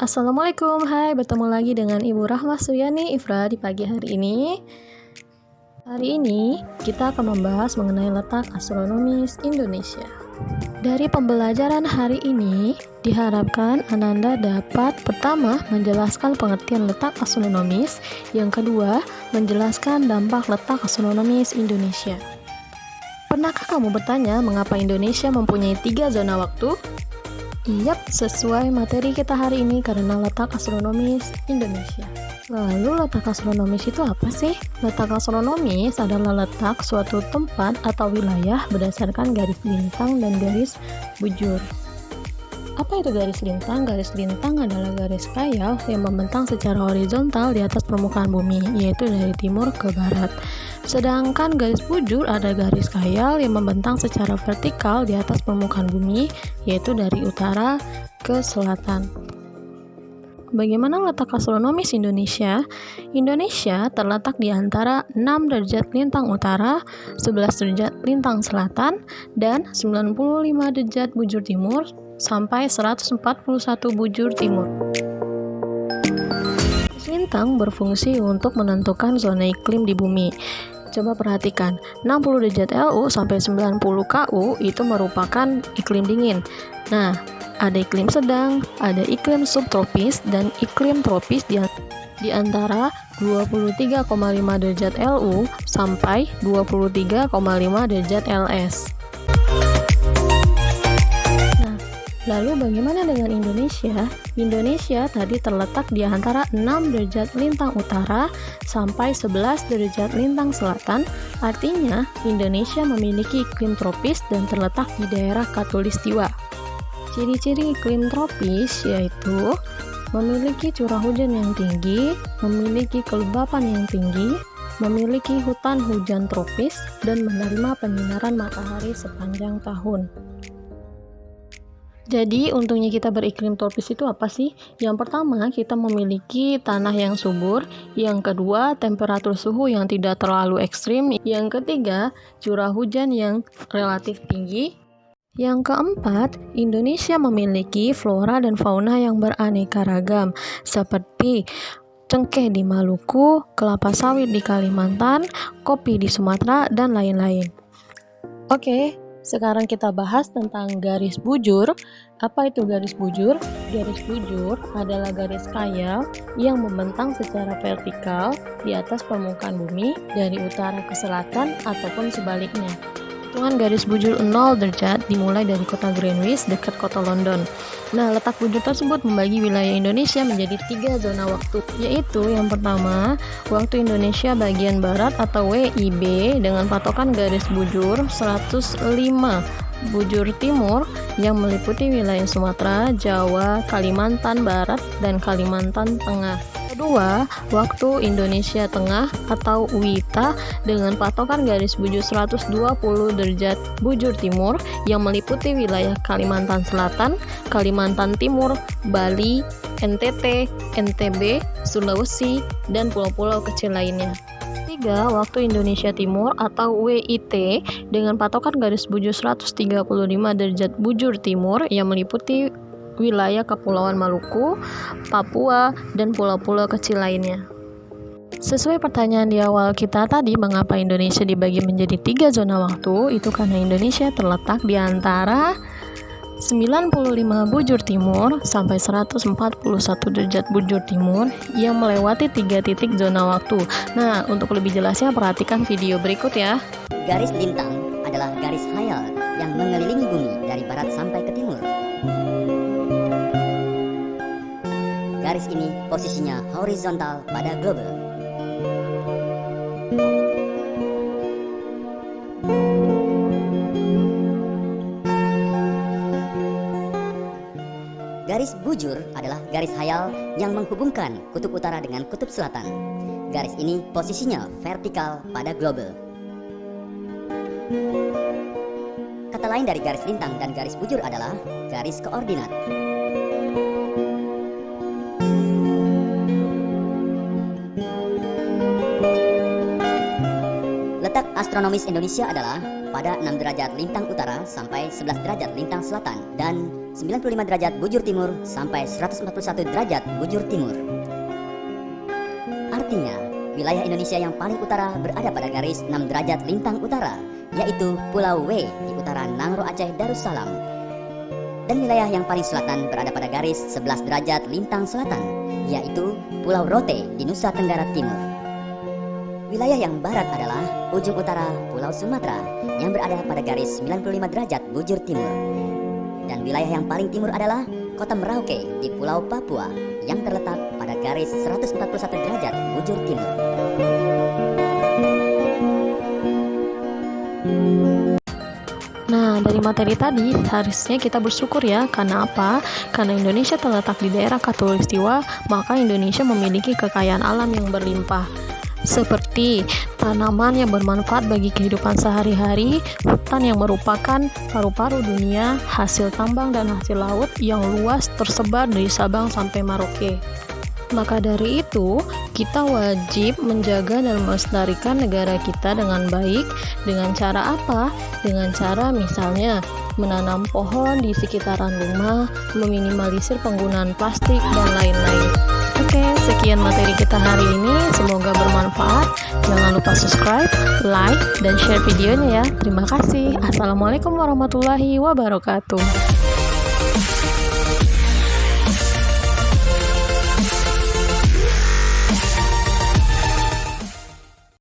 Assalamualaikum, hai, bertemu lagi dengan Ibu Rahma Suyani Ifra di pagi hari ini. Hari ini kita akan membahas mengenai letak astronomis Indonesia. Dari pembelajaran hari ini, diharapkan Ananda dapat pertama menjelaskan pengertian letak astronomis, yang kedua menjelaskan dampak letak astronomis Indonesia. Pernahkah kamu bertanya mengapa Indonesia mempunyai 3 zona waktu? Yap, sesuai materi kita hari ini karena letak astronomis Indonesia. Lalu letak astronomis itu apa sih? Letak astronomis adalah letak suatu tempat atau wilayah berdasarkan garis lintang dan garis bujur. Apa itu garis lintang? Garis lintang adalah garis khayal yang membentang secara horizontal di atas permukaan bumi, yaitu dari timur ke barat. Sedangkan garis bujur ada garis khayal yang membentang secara vertikal di atas permukaan bumi, yaitu dari utara ke selatan. Bagaimana letak astronomis Indonesia? Indonesia terletak di antara 6 derajat lintang utara, 11 derajat lintang selatan, dan 95 derajat bujur timur sampai 141 bujur timur. Lintang berfungsi untuk menentukan zona iklim di bumi. Coba perhatikan, 60 derajat LU sampai 90 KU itu merupakan iklim dingin. Nah, ada iklim sedang, ada iklim subtropis, dan iklim tropis di antara 23,5 derajat LU sampai 23,5 derajat LS. Lalu bagaimana dengan Indonesia? Indonesia tadi terletak di antara 6 derajat lintang utara sampai 11 derajat lintang selatan. Artinya, Indonesia memiliki iklim tropis dan terletak di daerah Khatulistiwa. Ciri-ciri iklim tropis yaitu memiliki curah hujan yang tinggi, memiliki kelembapan yang tinggi, memiliki hutan hujan tropis, dan menerima penyinaran matahari sepanjang tahun. Jadi, untungnya kita beriklim tropis itu apa sih? Yang pertama, kita memiliki tanah yang subur. Yang kedua, temperatur suhu yang tidak terlalu ekstrim. Yang ketiga, curah hujan yang relatif tinggi. Yang keempat, Indonesia memiliki flora dan fauna yang beraneka ragam, seperti cengkeh di Maluku, kelapa sawit di Kalimantan, kopi di Sumatera, dan lain-lain. Oke. Sekarang kita bahas tentang garis bujur. Apa itu garis bujur? Garis bujur adalah garis khayal yang membentang secara vertikal di atas permukaan bumi dari utara ke selatan ataupun sebaliknya. Hitungan garis bujur 0 derajat dimulai dari kota Greenwich dekat kota London. Nah, letak bujur tersebut membagi wilayah Indonesia menjadi 3 zona waktu, yaitu yang pertama, waktu Indonesia bagian barat atau WIB dengan patokan garis bujur 105 bujur timur yang meliputi wilayah Sumatera, Jawa, Kalimantan Barat, dan Kalimantan Tengah. Kedua, waktu Indonesia Tengah atau WITA dengan patokan garis bujur 120 derajat bujur timur yang meliputi wilayah Kalimantan Selatan, Kalimantan Timur, Bali, NTT, NTB, Sulawesi, dan pulau-pulau kecil lainnya. 3. Waktu Indonesia Timur atau WIT dengan patokan garis bujur 135 derajat bujur timur yang meliputi wilayah Kepulauan Maluku, Papua, dan pulau-pulau kecil lainnya. Sesuai pertanyaan di awal kita tadi, mengapa Indonesia dibagi menjadi 3 zona waktu? Itu karena Indonesia terletak di antara 95 bujur timur sampai 141 derajat bujur timur yang melewati 3 titik zona waktu. Nah, untuk lebih jelasnya perhatikan video berikut ya. Garis lintang adalah garis khayal yang mengelilingi bumi dari barat sampai ke timur. Garis ini posisinya horizontal pada globe. Garis bujur adalah garis khayal yang menghubungkan kutub utara dengan kutub selatan. Garis ini posisinya vertikal pada globe. Kata lain dari garis lintang dan garis bujur adalah garis koordinat. Letak astronomis Indonesia adalah pada 6 derajat lintang utara sampai 11 derajat lintang selatan dan 95 derajat bujur timur sampai 141 derajat bujur timur. Artinya, wilayah Indonesia yang paling utara berada pada garis 6 derajat lintang utara, yaitu Pulau W di utara Nangro Aceh Darussalam. Dan wilayah yang paling selatan berada pada garis 11 derajat lintang selatan, yaitu Pulau Rote di Nusa Tenggara Timur. Wilayah yang barat adalah ujung utara Pulau Sumatera yang berada pada garis 95 derajat bujur timur. Dan wilayah yang paling timur adalah Kota Merauke di Pulau Papua yang terletak pada garis 141 derajat bujur timur. Nah, dari materi tadi, harusnya kita bersyukur ya. Karena apa? Karena Indonesia terletak di daerah Khatulistiwa, maka Indonesia memiliki kekayaan alam yang berlimpah. Seperti tanaman yang bermanfaat bagi kehidupan sehari-hari, hutan yang merupakan paru-paru dunia, hasil tambang dan hasil laut yang luas tersebar dari Sabang sampai Merauke. Maka dari itu, kita wajib menjaga dan melestarikan negara kita dengan baik. Dengan cara apa? Dengan cara misalnya menanam pohon di sekitaran rumah, meminimalisir penggunaan plastik, dan lain-lain. Oke, sekian materi kita hari ini. Semoga bermanfaat. Jangan lupa subscribe, like, dan share videonya ya. Terima kasih. Assalamualaikum warahmatullahi wabarakatuh.